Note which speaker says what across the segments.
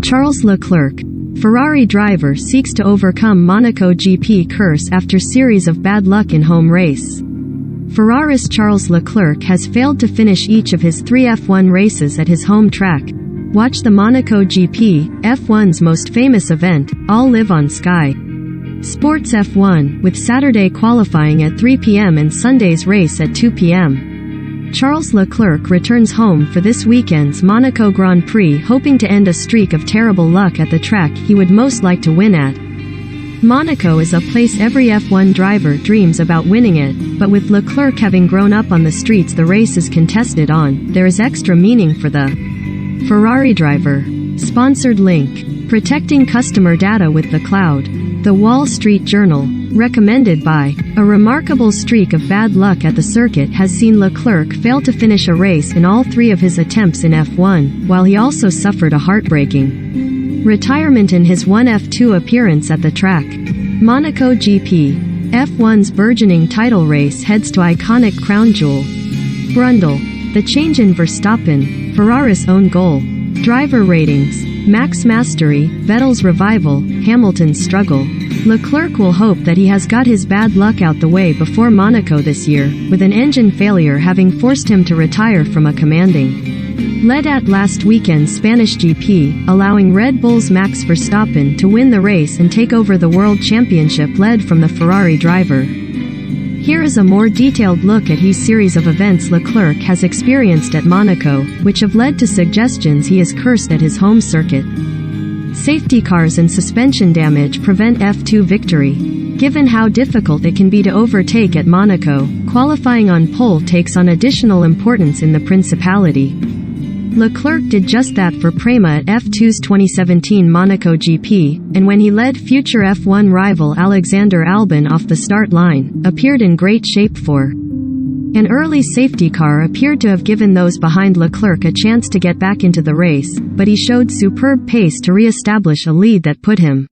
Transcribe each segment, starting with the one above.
Speaker 1: Charles Leclerc, Ferrari driver, seeks to overcome Monaco GP curse after series of bad luck in home race. Ferrari's Charles Leclerc has failed to finish each of his 3 F1 races at his home track. Watch the Monaco GP, F1's most famous event, all live on Sky Sports F1, with Saturday qualifying at 3 p.m. and Sunday's race at 2 p.m. Charles Leclerc returns home for this weekend's Monaco Grand Prix, hoping to end a streak of terrible luck at the track he would most like to win at. Monaco is a place every F1 driver dreams about winning it, but with Leclerc having grown up on the streets the race is contested on, there is extra meaning for the Ferrari driver. Sponsored link. Protecting customer data with the cloud. The Wall Street Journal. Recommended by. A remarkable streak of bad luck at the circuit has seen Leclerc fail to finish a race in all 3 of his attempts in F1, while he also suffered a heartbreaking retirement in his one F2 appearance at the track. Monaco GP. F1's burgeoning title race heads to iconic crown jewel. Brundle. The change in Verstappen, Ferrari's own goal. Driver ratings. Max mastery, Vettel's revival, Hamilton's struggle. Leclerc will hope that he has got his bad luck out the way before Monaco this year, with an engine failure having forced him to retire from a commanding lead at last weekend's Spanish GP, allowing Red Bull's Max Verstappen to win the race and take over the World Championship lead from the Ferrari driver. Here is a more detailed look at his series of events Leclerc has experienced at Monaco, which have led to suggestions he is cursed at his home circuit. Safety cars and suspension damage prevent F2 victory. Given how difficult it can be to overtake at Monaco, qualifying on pole takes on additional importance in the Principality. Leclerc did just that for Prema at F2's 2017 Monaco GP, and when he led future F1 rival Alexander Albon off the start line, appeared in great shape for. An early safety car appeared to have given those behind Leclerc a chance to get back into the race, but he showed superb pace to re-establish a lead that put him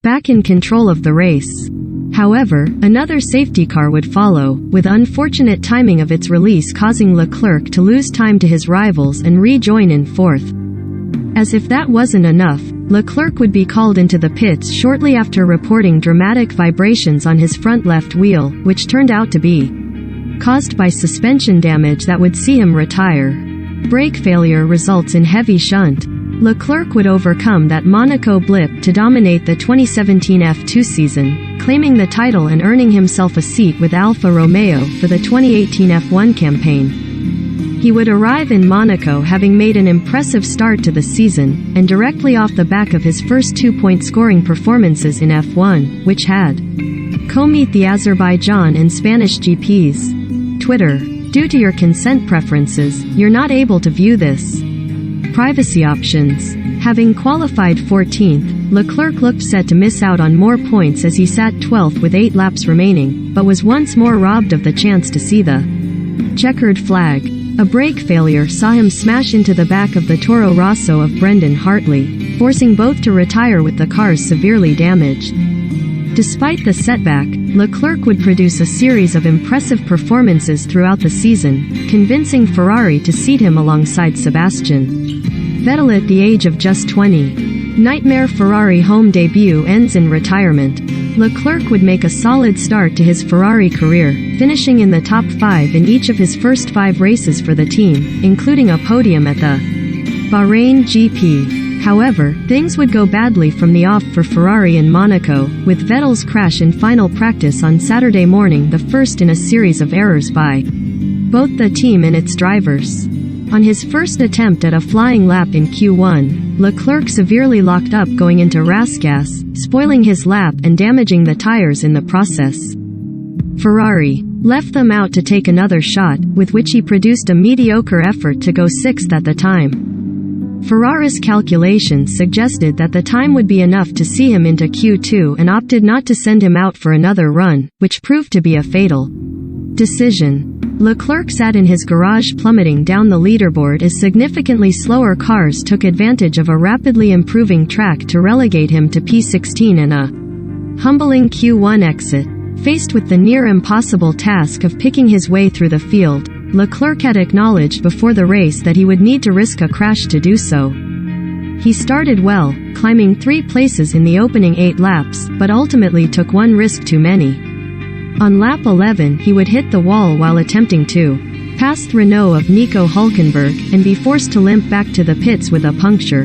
Speaker 1: back in control of the race. However, another safety car would follow, with unfortunate timing of its release causing Leclerc to lose time to his rivals and rejoin in 4th. As if that wasn't enough, Leclerc would be called into the pits shortly after reporting dramatic vibrations on his front left wheel, which turned out to be caused by suspension damage that would see him retire. Brake failure results in heavy shunt. Leclerc would overcome that Monaco blip to dominate the 2017 F2 season, claiming the title and earning himself a seat with Alfa Romeo for the 2018 F1 campaign. He would arrive in Monaco having made an impressive start to the season, and directly off the back of his first 2-point scoring performances in F1, which had co-meet the Azerbaijan and Spanish GPs. Twitter. Due to your consent preferences, you're not able to view this. Privacy options. Having qualified 14th, Leclerc looked set to miss out on more points as he sat 12th with 8 laps remaining, but was once more robbed of the chance to see the checkered flag. A brake failure saw him smash into the back of the Toro Rosso of Brendan Hartley, forcing both to retire with the cars severely damaged. Despite the setback, Leclerc would produce a series of impressive performances throughout the season, convincing Ferrari to seat him alongside Sebastian Vettel at the age of just 20. Nightmare Ferrari home debut ends in retirement. Leclerc would make a solid start to his Ferrari career, finishing in the top 5 in each of his first 5 races for the team, including a podium at the Bahrain GP. However, things would go badly from the off for Ferrari in Monaco, with Vettel's crash in final practice on Saturday morning the first in a series of errors by both the team and its drivers. On his first attempt at a flying lap in Q1, Leclerc severely locked up going into Rasgas, spoiling his lap and damaging the tires in the process. Ferrari left them out to take another shot, with which he produced a mediocre effort to go 6th at the time. Ferrari's calculations suggested that the time would be enough to see him into Q2 and opted not to send him out for another run, which proved to be a fatal decision. Leclerc sat in his garage plummeting down the leaderboard as significantly slower cars took advantage of a rapidly improving track to relegate him to P16 in a humbling Q1 exit. Faced with the near impossible task of picking his way through the field, Leclerc had acknowledged before the race that he would need to risk a crash to do so. He started well, climbing 3 places in the opening 8 laps, but ultimately took one risk too many. On lap 11 he would hit the wall while attempting to pass the Renault of Nico Hülkenberg and be forced to limp back to the pits with a puncture.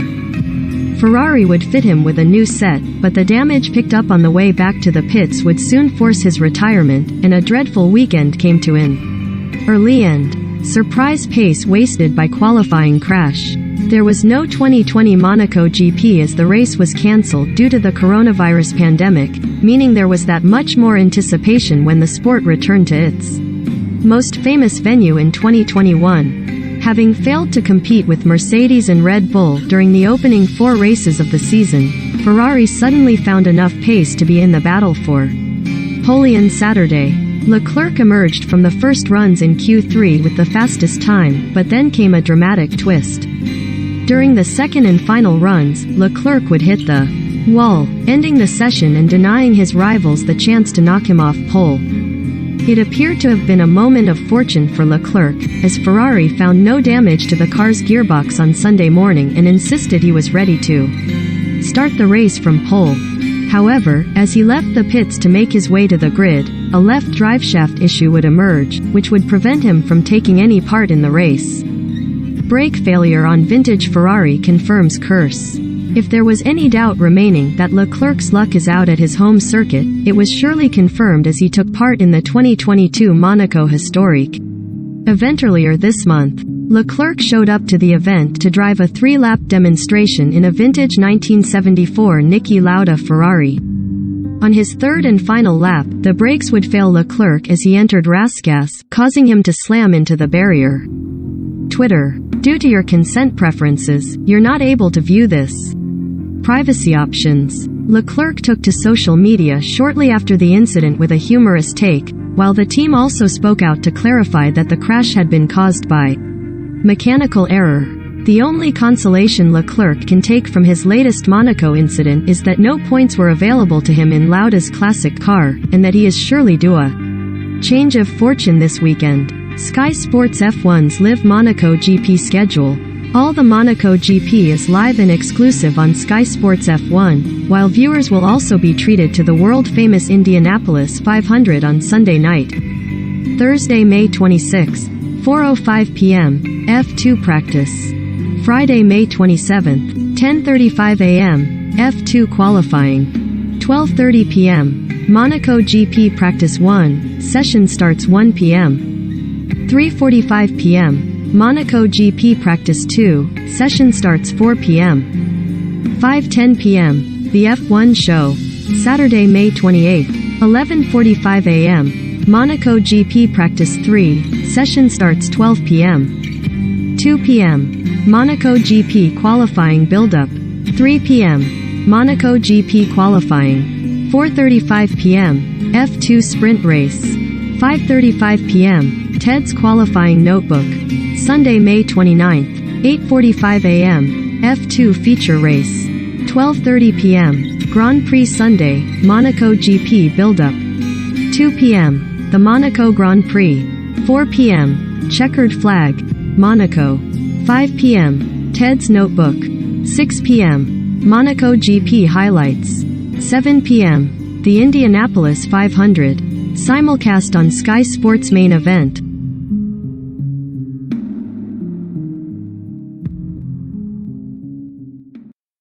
Speaker 1: Ferrari would fit him with a new set, but the damage picked up on the way back to the pits would soon force his retirement, and a dreadful weekend came to an early end. Surprise pace wasted by qualifying crash. There was no 2020 Monaco GP as the race was cancelled due to the coronavirus pandemic, meaning there was that much more anticipation when the sport returned to its most famous venue in 2021. Having failed to compete with Mercedes and Red Bull during the opening 4 races of the season, Ferrari suddenly found enough pace to be in the battle for pole on Saturday. Leclerc emerged from the first runs in Q3 with the fastest time, but then came a dramatic twist. During the second and final runs, Leclerc would hit the wall, ending the session and denying his rivals the chance to knock him off pole. It appeared to have been a moment of fortune for Leclerc, as Ferrari found no damage to the car's gearbox on Sunday morning and insisted he was ready to start the race from pole. However, as he left the pits to make his way to the grid, a left driveshaft issue would emerge, which would prevent him from taking any part in the race. Brake failure on vintage Ferrari confirms curse. If there was any doubt remaining that Leclerc's luck is out at his home circuit, it was surely confirmed as he took part in the 2022 Monaco Historique event earlier this month. Leclerc showed up to the event to drive a 3-lap demonstration in a vintage 1974 Niki Lauda Ferrari. On his third and final lap, the brakes would fail Leclerc as he entered Rasgas, causing him to slam into the barrier. Twitter. Due to your consent preferences, you're not able to view this. Privacy options. Leclerc took to social media shortly after the incident with a humorous take, while the team also spoke out to clarify that the crash had been caused by mechanical error. The only consolation Leclerc can take from his latest Monaco incident is that no points were available to him in Lauda's classic car, and that he is surely due a change of fortune this weekend. Sky Sports F1's Live Monaco GP schedule. All the Monaco GP is live and exclusive on Sky Sports F1, while viewers will also be treated to the world-famous Indianapolis 500 on Sunday night. Thursday, May 26, 4:05 p.m., F2 practice. Friday, May 27, 10:35 a.m., F2 qualifying. 12:30 p.m., Monaco GP practice 1, session starts 1 p.m. 3:45 p.m., Monaco GP Practice 2, session starts 4 p.m. 5:10 p.m., the F1 show. Saturday, May 28, 11:45 a.m., Monaco GP Practice 3, session starts 12 p.m. 2 p.m., Monaco GP Qualifying Build-Up. 3 p.m., Monaco GP Qualifying. 4:35 p.m., F2 Sprint Race. 5:35 p.m., TED's Qualifying Notebook. Sunday, May 29, 8:45 a.m., F2 Feature Race. 12:30 p.m., Grand Prix Sunday, Monaco GP Build-Up. 2 p.m., the Monaco Grand Prix. 4 p.m., Checkered Flag, Monaco. 5 p.m., TED's Notebook. 6 p.m., Monaco GP Highlights. 7 p.m., the Indianapolis 500. Simulcast on Sky Sports Main Event.